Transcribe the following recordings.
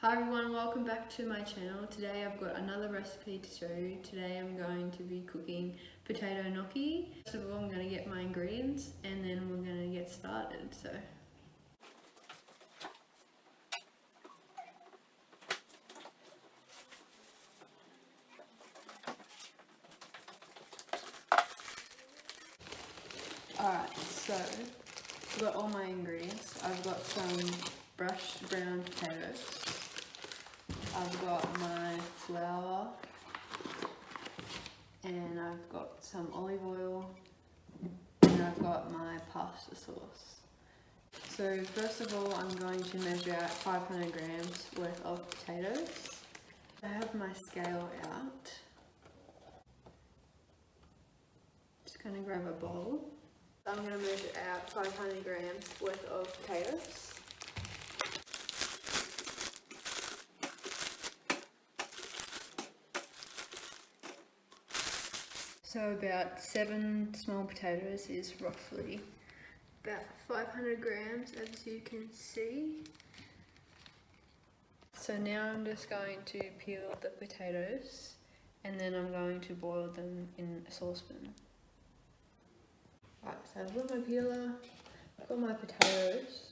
Hi everyone, welcome back to my channel. Today I've got another recipe to show you. Today I'm going to be cooking potato gnocchi. First of all, I'm going to get my ingredients and then we're going to get started. Alright, so I've got all my ingredients. I've got some brushed brown potatoes. I've got my flour, and I've got some olive oil, and I've got my pasta sauce. So first of all, I'm going to measure out 500 grams worth of potatoes. I have my scale out. Just going to grab a bowl. I'm going to measure out 500 grams worth of potatoes. So about 7 small potatoes is roughly about 500 grams, as you can see. So now I'm just going to peel the potatoes and then I'm going to boil them in a saucepan. Right, so I've got my peeler, I've got my potatoes.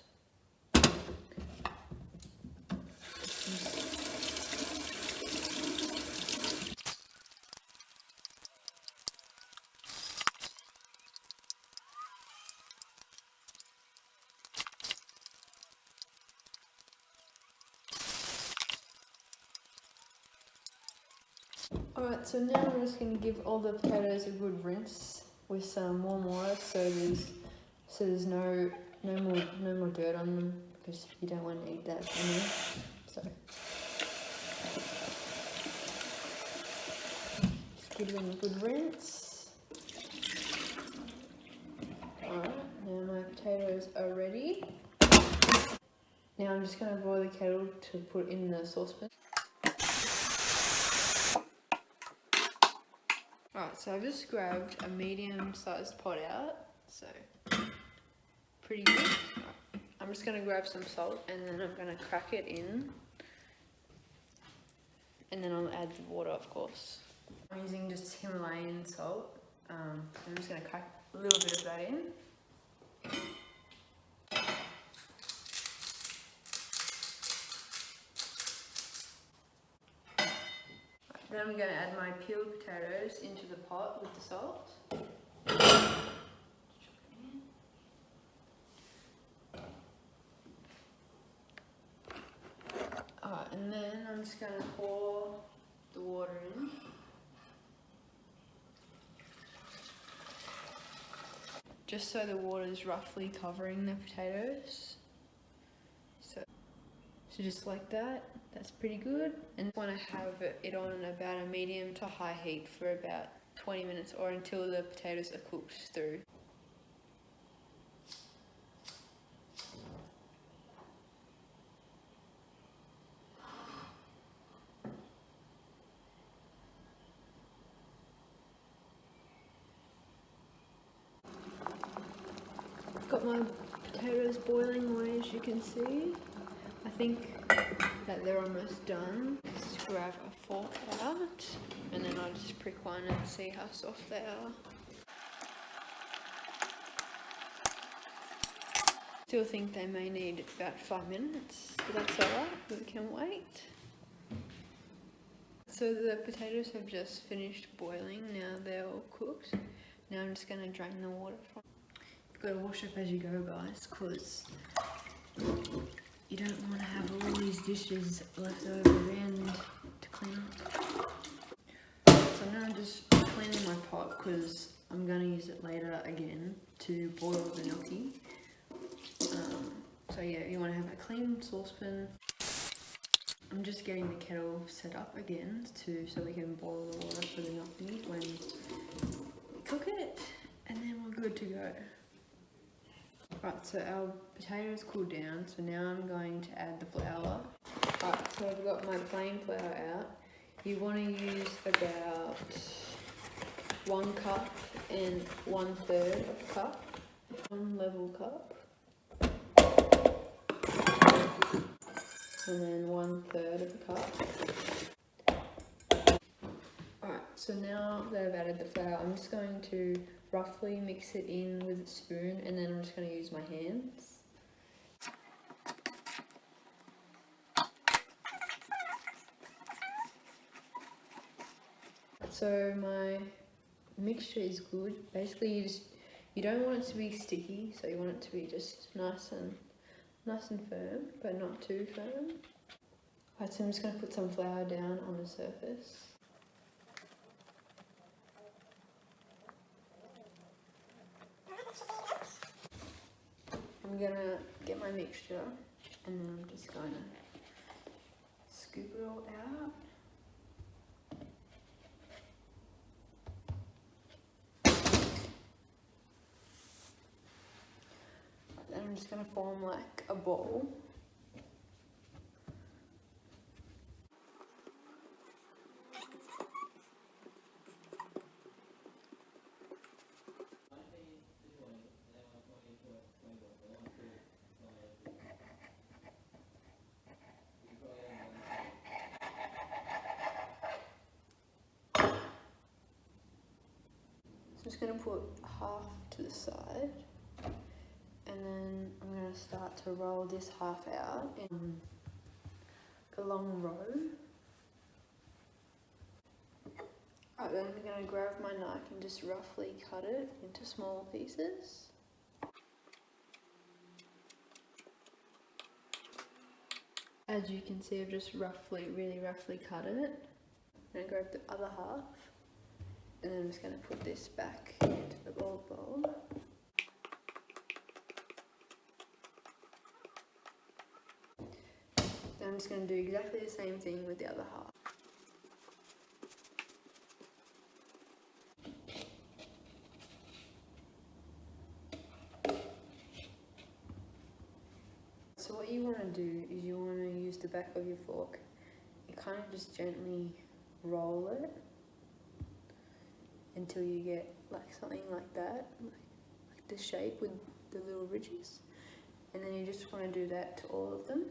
Alright, so now I'm just going to give all the potatoes a good rinse with some warm water so there's no more dirt on them, because you don't want to eat that anyway. So just give them a good rinse. Alright, now my potatoes are ready. Now I'm just going to boil the kettle to put in the saucepan. Alright, so I've just grabbed a medium-sized pot out, so pretty good. Right. I'm just going to grab some salt and then I'm going to crack it in, and then I'll add the water, of course. I'm using just Himalayan salt, I'm just going to crack a little bit of that in. Then I'm going to add my peeled potatoes into the pot with the salt. Alright, and then I'm just going to pour the water in. Just so the water is roughly covering the potatoes. So just like that. That's pretty good. And I want to have it on about a medium to high heat for about 20 minutes or until the potatoes are cooked through. I've got my potatoes boiling away, as you can see. I think that they're almost done. Just grab a fork out and then I'll just prick one and see how soft they are. Still think they may need about 5 minutes, but that's alright, we can wait. So the potatoes have just finished boiling, now they're all cooked. Now I'm just going to drain the water from. You've got to wash up as you go, guys, because you don't want to have all these dishes left over at the end to clean up. So now I'm just cleaning my pot because I'm going to use it later again to boil the gnocchi. So yeah, you want to have a clean saucepan. I'm just getting the kettle set up again so we can boil the water for the gnocchi when we cook it, and then we're good to go. Right, so our potatoes cooled down, so now I'm going to add the flour. Right, so I've got my plain flour out. You want to use about 1 cup and 1/3 of a cup, 1 level cup. and then 1/3 of a cup. Alright, so now that I've added the flour, I'm just going to roughly mix it in with a spoon, and then I'm just going to use my hands. So my mixture is good. Basically, you don't want it to be sticky, so you want it to be just nice and firm, but not too firm. Alright, so I'm just going to put some flour down on the surface. I'm going to get my mixture, and then I'm just going to scoop it all out. Then I'm just going to form like a ball. So I'm just going to put half to the side, and then I'm going to start to roll this half out in a long row. Alright, then I'm going to grab my knife and just roughly cut it into small pieces. As you can see, I've just really roughly cut it. I'm going to grab the other half, and then I'm just going to put this back into the bowl. Then I'm just going to do exactly the same thing with the other half. So what you want to do is you want to use the back of your fork and kind of just gently roll it until you get like something like that, like this shape with the little ridges, and then you just want to do that to all of them.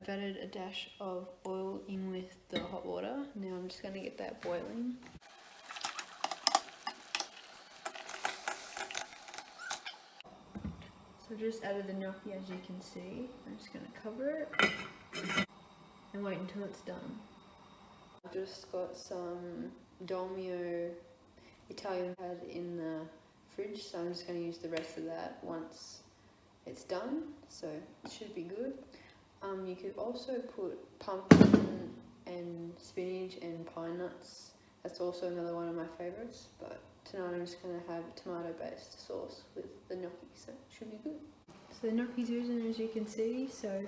I've added a dash of oil in with the hot water. Now I'm just going to get that boiling. So I've just added the gnocchi, as you can see. I'm just going to cover it and wait until it's done. I've just got some Dolmio Italian pad in the fridge, so I'm just going to use the rest of that once it's done, so it should be good. You could also put pumpkin and spinach and pine nuts. That's also another one of my favourites, but tonight I'm just going to have tomato based sauce with the gnocchi, so it should be good. So the gnocchi's risen, as you can see, so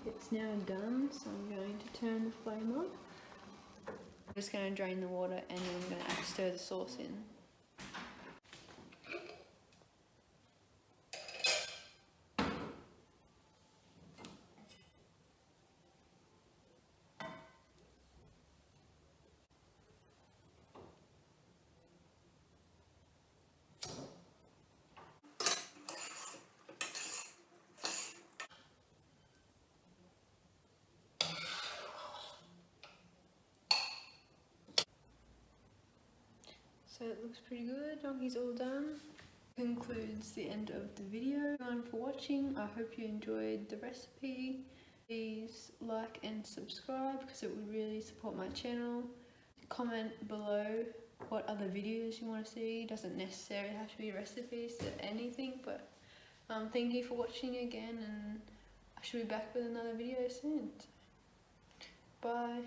it's now done, so I'm going to turn the flame on. I'm just going to drain the water, and then I'm going to stir the sauce in. So it looks pretty good. Gnocchi's all done. Concludes the end of the video. Thank you for watching. I hope you enjoyed the recipe. Please like and subscribe because it would really support my channel. Comment below what other videos you want to see. Doesn't necessarily have to be recipes or anything, but thank you for watching again, and I should be back with another video soon. Bye.